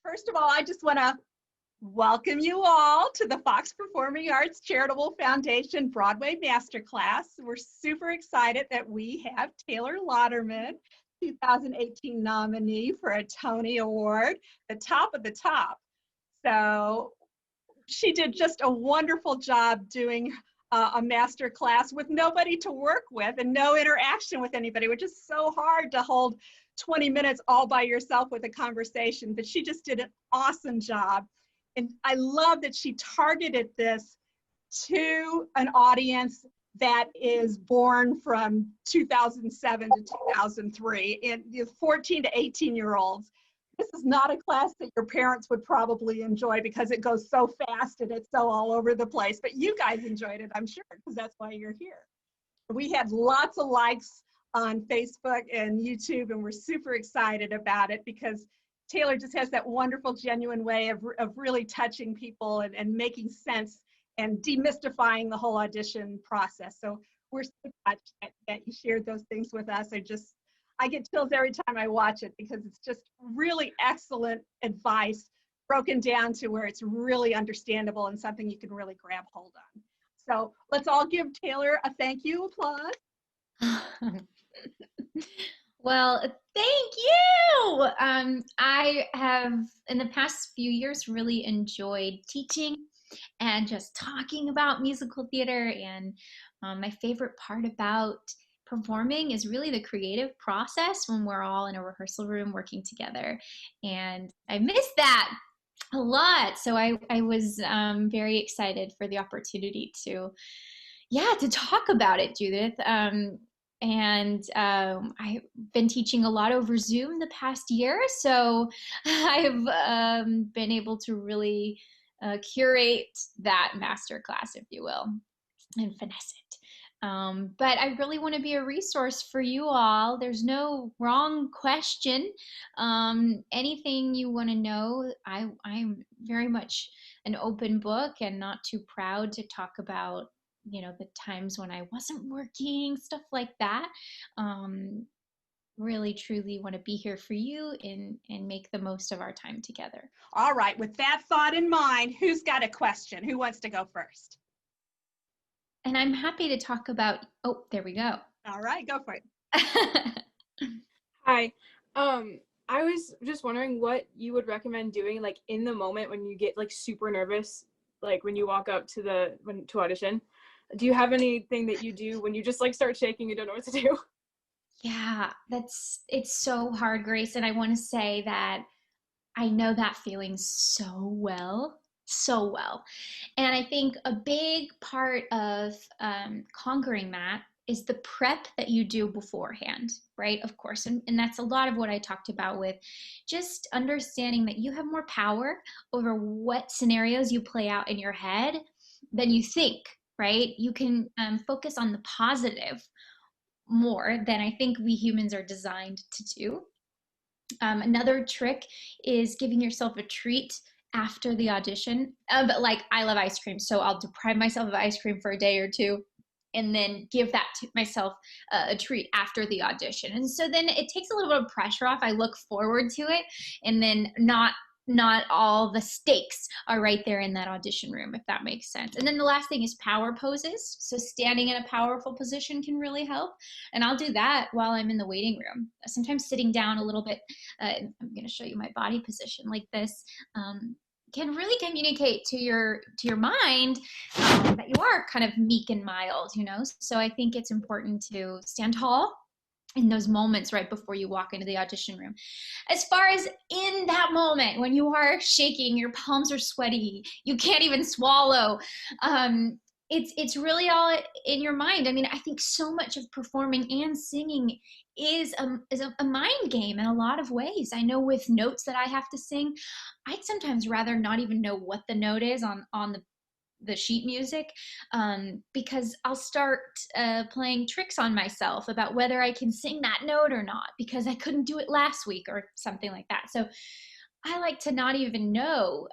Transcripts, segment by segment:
First of all, I just want to welcome you all to the Fox Performing Arts Charitable Foundation Broadway Master Class. We're super excited that we have Taylor Louderman, 2018 nominee for a Tony Award, the top of the top. So she did just a wonderful job doing a master class with nobody to work with and no interaction with anybody, which is so hard to hold 20 minutes all by yourself with a conversation, but she just did an awesome job. And I love that she targeted this to an audience that is born from 2007 to 2003, and the 14 to 18-year-olds. This is not a class that your parents would probably enjoy because it goes so fast and it's so all over the place, but you guys enjoyed it, I'm sure, because that's why you're here. We had lots of likes on Facebook and YouTube, and we're super excited about it because Taylor just has that wonderful, genuine way of really touching people and making sense and demystifying the whole audition process. So we're so touched that you shared those things with us. I get chills every time I watch it because it's just really excellent advice broken down to where it's really understandable and something you can really grab hold on. So let's all give Taylor a thank you applause. Well, thank you. I have, in the past few years, really enjoyed teaching and just talking about musical theater. And my favorite part about performing is really the creative process when we're all in a rehearsal room working together. And I miss that a lot. So I was very excited for the opportunity to talk about it, Judith. I've been teaching a lot over Zoom the past year, so I've been able to really curate that masterclass, if you will, and finesse it. But I really want to be a resource for you all. There's no wrong question. Anything you want to know, I'm very much an open book and not too proud to talk about, the times when I wasn't working, stuff like that. Really, truly want to be here for you and make the most of our time together. All right, with that thought in mind, who's got a question? Who wants to go first? And I'm happy to talk about, there we go. All right, go for it. Hi. I was just wondering what you would recommend doing, like, in the moment when you get, like, super nervous, like, when you walk up to audition. Do you have anything that you do when you just, like, start shaking, you don't know what to do? Yeah, it's so hard, Grace. And I want to say that I know that feeling so well. And I think a big part of conquering that is the prep that you do beforehand, right? Of course. And that's a lot of what I talked about with just understanding that you have more power over what scenarios you play out in your head than you think, right? You can focus on the positive more than I think we humans are designed to do. Another trick is giving yourself a treat after the audition. But like, I love ice cream, so I'll deprive myself of ice cream for a day or two and then give that to myself a treat after the audition. And so then it takes a little bit of pressure off. I look forward to it, and then not all the stakes are right there in that audition room, if that makes sense. And then the last thing is power poses. So standing in a powerful position can really help. And I'll do that while I'm in the waiting room. Sometimes sitting down a little bit, I'm going to show you my body position like this, can really communicate to your mind that you are kind of meek and mild, So I think it's important to stand tall in those moments right before you walk into the audition room. As far as in that moment when you are shaking, your palms are sweaty, you can't even swallow, it's really all in your mind. I mean, I think so much of performing and singing is a mind game in a lot of ways. I know with notes that I have to sing, I'd sometimes rather not even know what the note is on the sheet music, because I'll start playing tricks on myself about whether I can sing that note or not because I couldn't do it last week or something like that. So I like to not even know,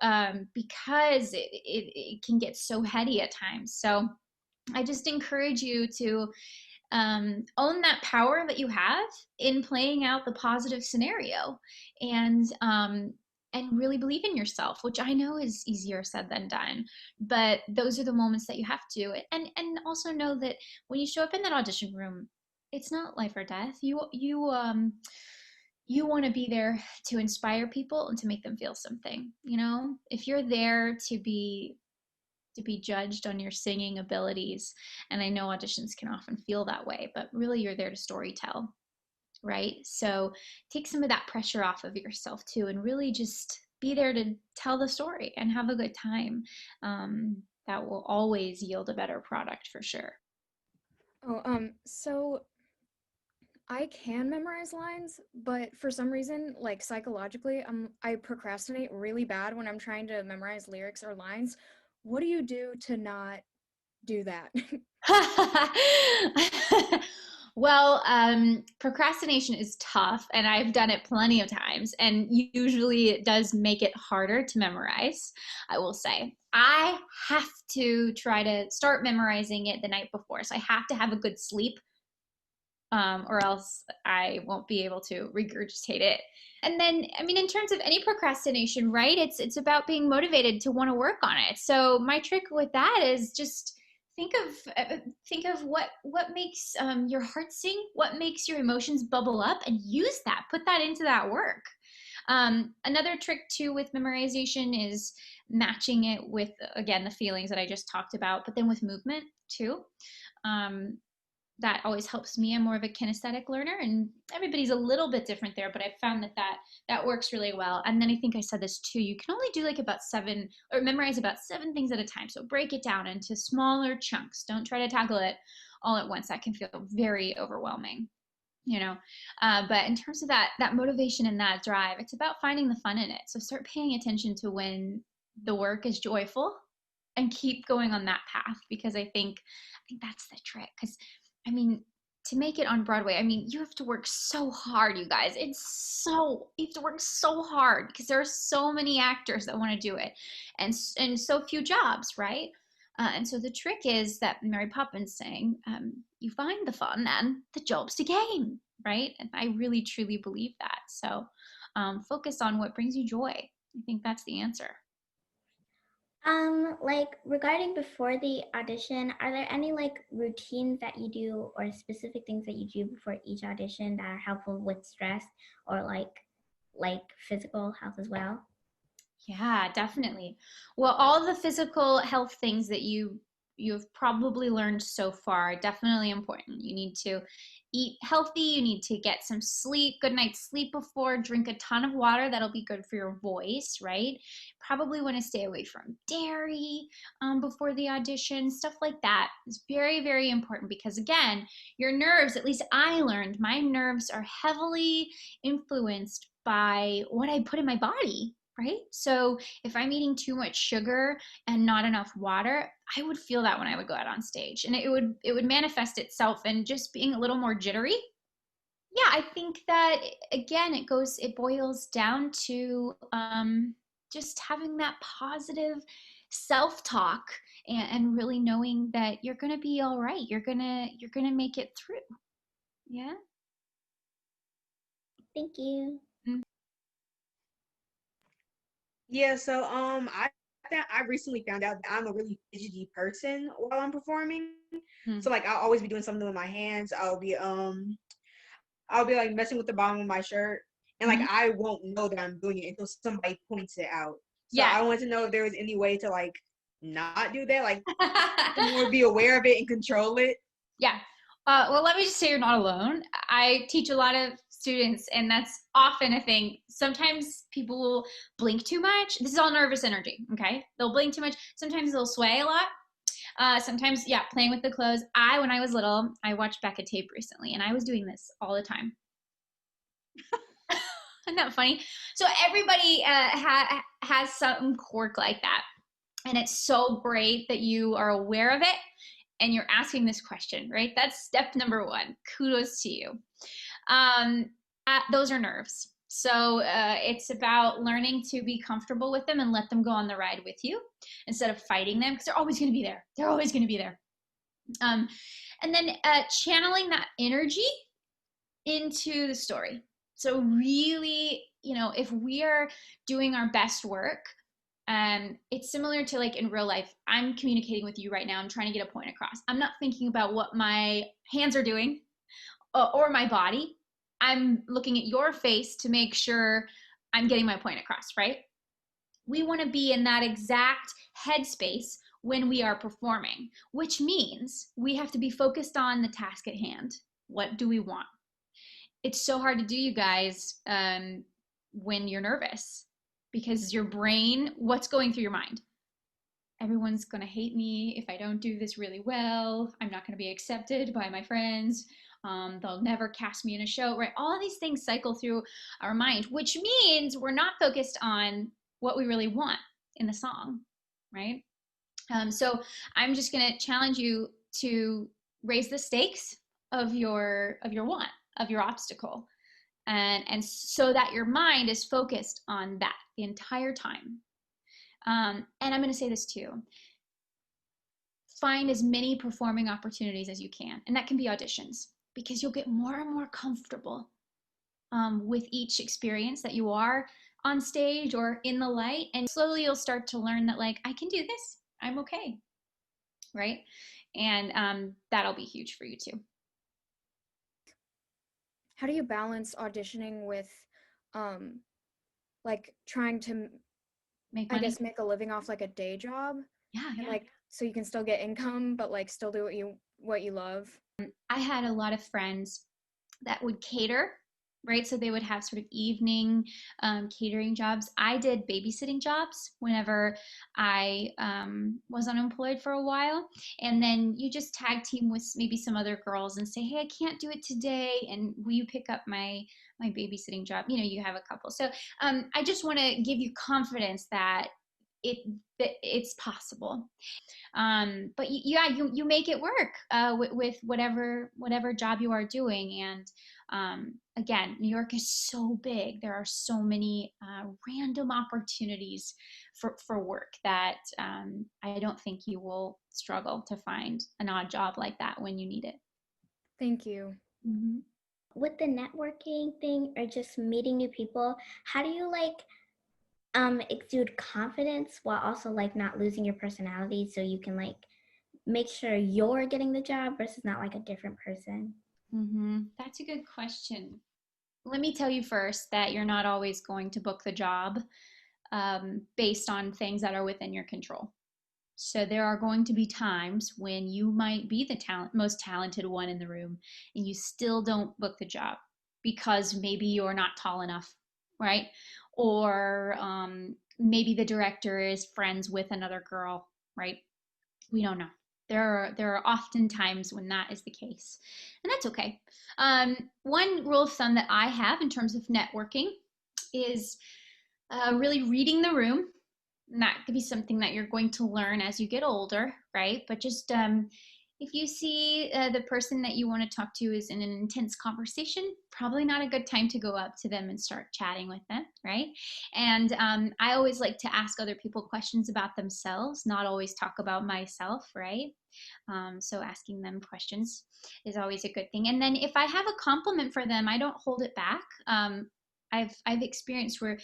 because it can get so heady at times. So I just encourage you to own that power that you have in playing out the positive scenario, and and really believe in yourself, which I know is easier said than done, but those are the moments that you have to. And also know that when you show up in that audition room, it's not life or death. You want to be there to inspire people and to make them feel something. You know, if you're there to be judged on your singing abilities, and I know auditions can often feel that way, but really you're there to storytell, right? So take some of that pressure off of yourself too, and really just be there to tell the story and have a good time. That will always yield a better product for sure. So I can memorize lines, but for some reason, like psychologically, I procrastinate really bad when I'm trying to memorize lyrics or lines. What do you do to not do that? Well, procrastination is tough, and I've done it plenty of times, and usually it does make it harder to memorize. I will say I have to try to start memorizing it the night before, so I have to have a good sleep, or else I won't be able to regurgitate it. And then, I mean, in terms of any procrastination, right? It's about being motivated to want to work on it. So my trick with that is just think of what makes your heart sing, what makes your emotions bubble up, and use that. Put that into that work. Another trick too with memorization is matching it with, again, the feelings that I just talked about, but then with movement too. That always helps me. I'm more of a kinesthetic learner, and everybody's a little bit different there, but I've found that works really well. And then I think I said this too, you can only do like about 7 or memorize about 7 things at a time. So break it down into smaller chunks. Don't try to tackle it all at once. That can feel very overwhelming, you know. But in terms of that motivation and that drive, it's about finding the fun in it. So start paying attention to when the work is joyful and keep going on that path, because I think that's the trick. Because I mean, to make it on Broadway, I mean, you have to work so hard, you guys. You have to work so hard because there are so many actors that want to do it, and so few jobs, right? And so the trick is that Mary Poppins saying, you find the fun and the job's to gain, right? And I really, truly believe that. So focus on what brings you joy. I think that's the answer. Like regarding before the audition, are there any like routines that you do or specific things that you do before each audition that are helpful with stress or like physical health as well? Yeah, definitely. Well, all the physical health things that you've probably learned so far are definitely important. You need to eat healthy, you need to get some sleep, good night's sleep before, drink a ton of water. That'll be good for your voice, right? Probably want to stay away from dairy before the audition. Stuff like that is very, very important, because again, your nerves, at least I learned, my nerves are heavily influenced by what I put in my body, right? So if I'm eating too much sugar and not enough water, I would feel that when I would go out on stage, and it would manifest itself in just being a little more jittery. Yeah, I think that again, it boils down to just having that positive self-talk, and really knowing that you're gonna be all right. You're gonna make it through. Yeah. Thank you. Yeah, so I recently found out that I'm a really fidgety person while I'm performing. So like I'll always be doing something with my hands. I'll be like messing with the bottom of my shirt, and like I won't know that I'm doing it until somebody points it out. So Yeah. I wanted to know if there was any way to like not do that, like more be aware of it and control it. Yeah. Well, let me just say you're not alone. I teach a lot of students, and that's often a thing. Sometimes people will blink too much. This is all nervous energy, okay? They'll blink too much. Sometimes they'll sway a lot. Sometimes, yeah, playing with the clothes. When I was little, I watched back a tape recently, and I was doing this all the time. Isn't that funny? So everybody has some quirk like that. And it's so great that you are aware of it and you're asking this question, right? That's step number 1. Kudos to you. Those are nerves. So it's about learning to be comfortable with them and let them go on the ride with you instead of fighting them, because they're always going to be there. They're always going to be there. And then channeling that energy into the story. So really if we are doing our best work, it's similar to like in real life. I'm communicating with you right now. I'm trying to get a point across. I'm not thinking about what my hands are doing or my body. I'm looking at your face to make sure I'm getting my point across, right? We want to be in that exact headspace when we are performing, which means we have to be focused on the task at hand. What do we want? It's so hard to do, you guys, when you're nervous, because your brain, what's going through your mind? Everyone's going to hate me if I don't do this really well. I'm not going to be accepted by my friends. They'll never cast me in a show, right? All of these things cycle through our mind, which means we're not focused on what we really want in the song, right? So I'm just going to challenge you to raise the stakes of your want, of your obstacle, and so that your mind is focused on that the entire time. And I'm going to say this too. Find as many performing opportunities as you can, and that can be auditions, because you'll get more and more comfortable with each experience that you are on stage or in the light, and slowly you'll start to learn that, like, I can do this. I'm okay, right? And that'll be huge for you too. How do you balance auditioning with like trying to Make I money. guess make a living off like a day job? Yeah, And yeah. like so you can still get income but like still do what you love? I had a lot of friends that would cater, right? So they would have sort of evening catering jobs. I did babysitting jobs whenever I was unemployed for a while. And then you just tag team with maybe some other girls and say, hey, I can't do it today. And will you pick up my babysitting job? You have a couple. So I just want to give you confidence that it's possible. But you make it work with whatever job you are doing. And again, New York is so big. There are so many random opportunities for work that I don't think you will struggle to find an odd job like that when you need it. Thank you. Mm-hmm. With the networking thing or just meeting new people, how do you exude confidence while also like not losing your personality, so you can like make sure you're getting the job versus not like a different person? Mm-hmm. That's a good question. Let me tell you first that you're not always going to book the job based on things that are within your control. So there are going to be times when you might be the most talented one in the room and you still don't book the job because maybe you're not tall enough, right? Or maybe the director is friends with another girl, right? We don't know. There are often times when that is the case, and that's okay. One rule of thumb that I have in terms of networking is really reading the room. And that could be something that you're going to learn as you get older, right? But just if you see the person that you want to talk to is in an intense conversation, probably not a good time to go up to them and start chatting with them, right? And I always like to ask other people questions about themselves, not always talk about myself, right? So asking them questions is always a good thing. And then if I have a compliment for them, I don't hold it back. I've experienced where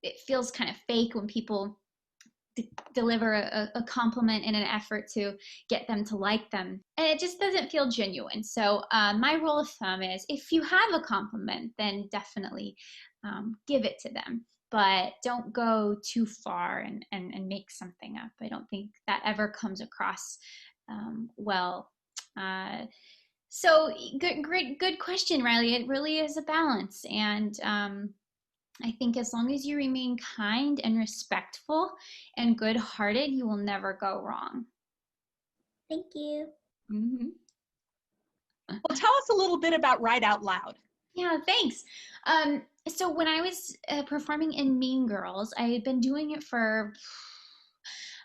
it feels kind of fake when people deliver a compliment in an effort to get them to like them, and it just doesn't feel genuine. So my rule of thumb is, if you have a compliment, then definitely give it to them, but don't go too far and make something up. I don't think that ever comes across well. So good question, Riley. It really is a balance, and I think as long as you remain kind and respectful and good-hearted, you will never go wrong. Thank you. Mm-hmm. Well, tell us a little bit about Write Out Loud. Yeah, thanks. So when I was performing in Mean Girls, I had been doing it for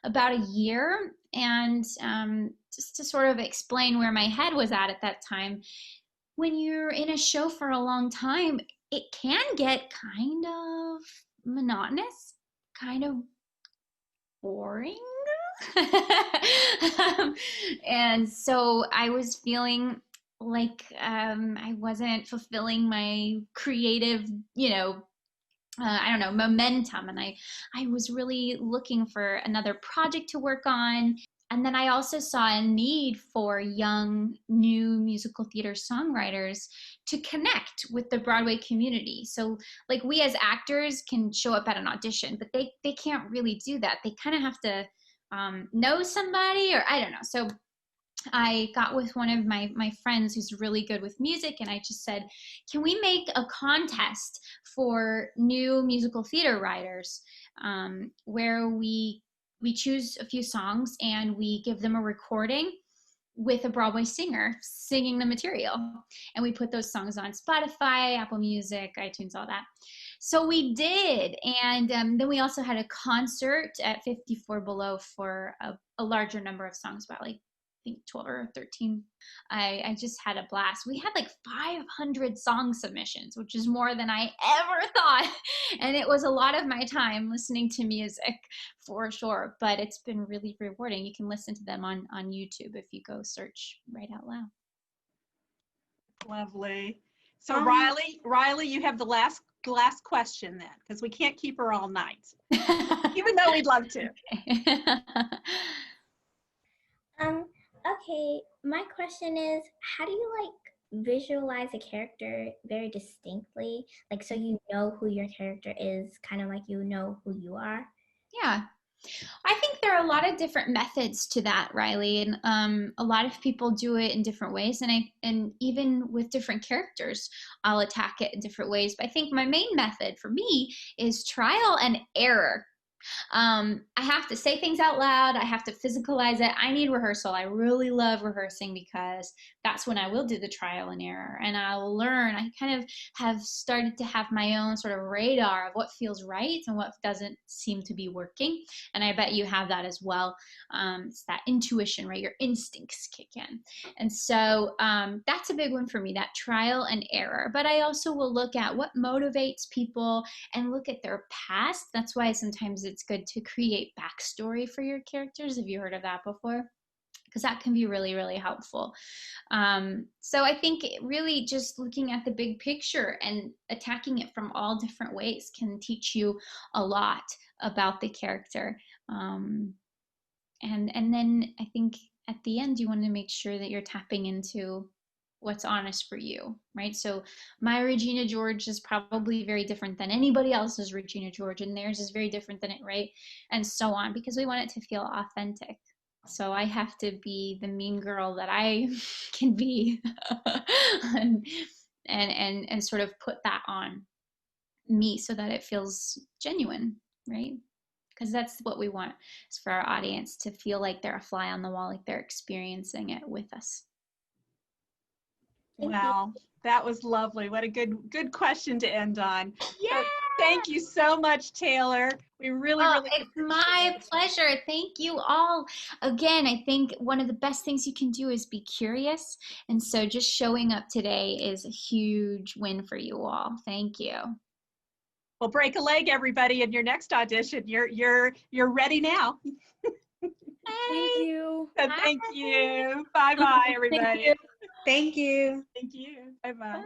about a year. And just to sort of explain where my head was at that time, when you're in a show for a long time, it can get kind of monotonous, kind of boring. And so I was feeling like I wasn't fulfilling my creative, I don't know, momentum. And I was really looking for another project to work on. And then I also saw a need for young, new musical theater songwriters to connect with the Broadway community. So like we as actors can show up at an audition, but they can't really do that. They kind of have to know somebody, or I don't know. So I got with one of my friends who's really good with music, and I just said, can we make a contest for new musical theater writers, where we choose a few songs and we give them a recording with a Broadway singer singing the material, and we put those songs on Spotify, Apple Music, iTunes, all that. So we did, and then we also had a concert at 54 Below for a larger number of songs, about like I think 12 or 13. I just had a blast. We had like 500 song submissions, which is more than I ever thought. And it was a lot of my time listening to music for sure, but it's been really rewarding. You can listen to them on YouTube if you go search Right Out Loud. Lovely. So Riley, you have the last question then, because we can't keep her all night, even though we'd love to. Okay, my question is, how do you like visualize a character very distinctly? Like, so you know who your character is, kind of like you know who you are? Yeah. I think there are a lot of different methods to that, Riley, and a lot of people do it in different ways, and even with different characters, I'll attack it in different ways. But I think my main method for me is trial and error. I have to say things out loud. I have to physicalize it. I need rehearsal. I really love rehearsing because that's when I will do the trial and error, and I'll learn. I kind of have started to have my own sort of radar of what feels right and what doesn't seem to be working. And I bet you have that as well. It's that intuition, right? Your instincts kick in. And so that's a big one for me, that trial and error. But I also will look at what motivates people and look at their past. That's why sometimes it's good to create backstory for your characters. Have you heard of that before? Because that can be really, really helpful. So I think really just looking at the big picture and attacking it from all different ways can teach you a lot about the character. And then I think at the end, you want to make sure that you're tapping into what's honest for you, right? So my Regina George is probably very different than anybody else's Regina George, and theirs is very different than it, right? And so on, because we want it to feel authentic. So I have to be the mean girl that I can be and sort of put that on me so that it feels genuine, right? Because that's what we want, is for our audience to feel like they're a fly on the wall, like they're experiencing it with us. Wow, that was lovely. What a good question to end on. Yeah. So thank you so much, Taylor. We really it's my pleasure. Thank you all. Again, I think one of the best things you can do is be curious. And so just showing up today is a huge win for you all. Thank you. Well, break a leg, everybody, in your next audition. You're ready now. Thank you. So thank you. Bye-bye, everybody. Thank you. Thank you. Bye-bye.